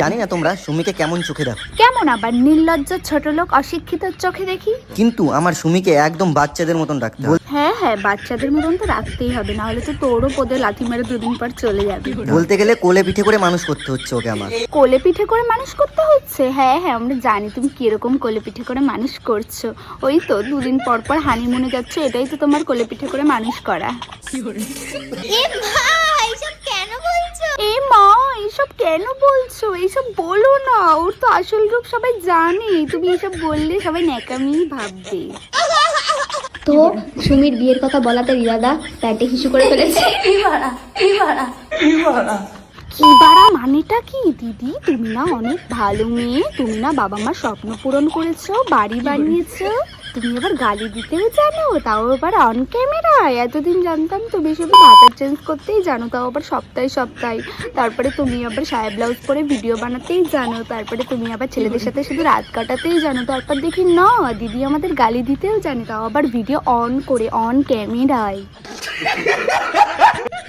জানি না তোমরা সুমিকে কেমন চোখে দেখো, কেমন আবার নির্লজ্জ ছোট লোক অশিক্ষিত চোখে দেখি? কিন্তু আমার সুমিকে একদম বাচ্চাদের মতন রাখতে হবে। হ্যাঁ হ্যাঁ, বাচ্চাদের মতন তো রাখতেই হবে, না হলে তো তোরও পদে লাথি মেরে দুদিন পর চলে যাবে। বলতে গেলে কোলে পিঠে করে মানুষ করতে হচ্ছে ওকে আমার। কোলে পিঠে করে মানুষ করতে হচ্ছে? হ্যাঁ হ্যাঁ, আমরা জানি তুমি কিরকম কোলে পিঠে করে মানুষ করছো। ওই তো দুদিন পর পর হানিমুনে যাচ্ছ, এটাই তো তোমার কোলে পিঠে করে মানুষ করা। এ মা, এইসব কেন বলছো? এইসব বলো না, ওর তো আসল রূপ সবাই জানে, তুমি এসব বললে সবাই ন্যাকামি ভাববে। তো সুমির বিয়ের কথা বলাতে রিয়াদা প্যাটে হিসু করে ফেলেছে। কি বাড়া মানেটা কি দিদি? তুমি না অনেক ভালো মেয়ে, তুমি না বাবা মার স্বপ্ন পূরণ করেছো, বাড়ি বানিয়েছো, তুমি আবার গালি দিতেও জানো, তাও আবার অন ক্যামেরা। এতদিন জানতাম তুমি শুধু ভাতার চেঞ্জ করতেই জানো, তাও আবার সপ্তাহে সপ্তাহে। তারপরে তুমি আবার সায়া ব্লাউজ পরে ভিডিও বানাতেই জানো, তারপরে তুমি আবার ছেলেদের সাথে শুধু রাত কাটাতেই জানো। তারপর দেখি না দিদি আমাদের গালি দিতেও জানে, তাও আবার ভিডিও অন করে অন ক্যামেরায়।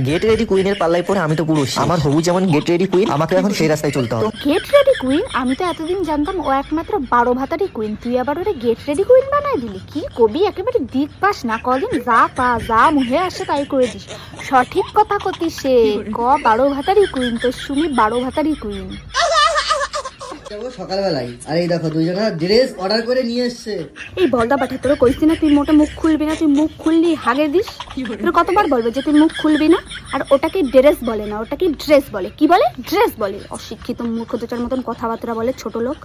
গেট রেডি কুইনের পাল্লায় পরে আমি তো পুরো শেষ। আমার হবু যেমন গেট রেডি কুইন, আমাকে এখন সেই রাস্তায় চলতে হবে। Get ready queen? আমি তো এতদিন জানতাম ও একমাত্র 12 ভাতারই কুইন, তুই আবার ওরে গেট রেডি কুইন বানাই দিলি? কি কবি একেবারে দিক পাস না, কদিন যা পা যা মুহে আসে তাই করে দিস। সঠিক কথা কতি সে ক 12 ভাতারই কুইন, তো সুমি 12 ভাতারই কুইন। সকালবেলায় আর এই দেখো দুইজনা ড্রেস অর্ডার করে নিয়ে এসছে। এই বলদা পাঠা, তোরা কইছি না তুই মোটা মুখ খুলবি না, তুই মুখ খুললি হাগে দিস। তোরা কতবার বলবো যে তুই মুখ খুলবি না? আর ওটাকে ড্রেস বলে না, ওটাকে ড্রেস বলে। কি বলে? ড্রেস বলে। অশিক্ষিত মূর্খ দুটার মতন কথাবার্তা বলে ছোট লোক।